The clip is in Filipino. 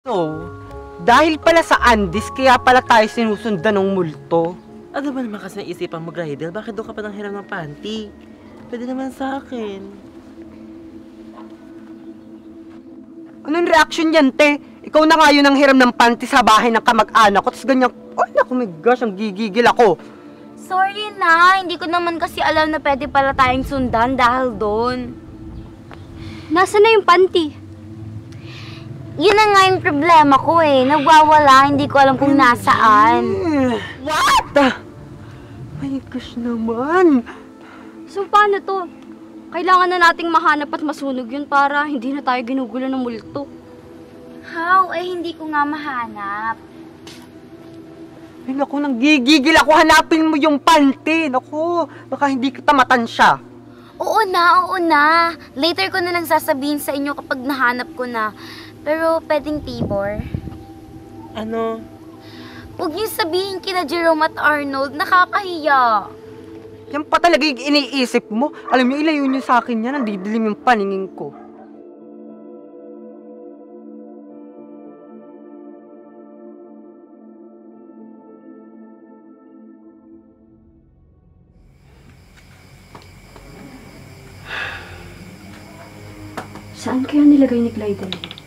So, dahil pala sa Andes, kaya pala tayo sinusundan ng multo. Ano ba naman kasi naisipan mo, Grydel? Bakit doon ka pa nang hiram ng panty? Pwede naman sa akin. Anong reaction yan, te? Ikaw na nga yun ang hiram ng panty sa bahay ng kamag-anak ko, tapos ganyan, ay naku, my gosh, ang gigigil ako. Sorry na, hindi ko naman kasi alam na pwede pala tayong sundan dahil doon. Nasaan na yung panty? Yun na nga yung problema ko eh. Nagwawala, hindi ko alam kung nasaan. What? My gosh naman. So paano to? Kailangan na nating mahanap at masunog yun para hindi na tayo ginugulo ng multo. How? Eh, hindi ko nga mahanap. Ay naku, nang gigigil ako, hanapin mo yung panty. Naku, baka hindi kita matansya. Oo na. Later ko na lang sasabihin sa inyo kapag nahanap ko na. Pero pwedeng Tibor. Ano? Huwag niyo sabihin kina Jerome at Arnold, nakakahiya. Yan pa talaga yung iniisip mo. Alam niyo, ilayo niyo sa akin yan, nandidilim yung paningin ko. Saan kaya nilagay ni Clyde?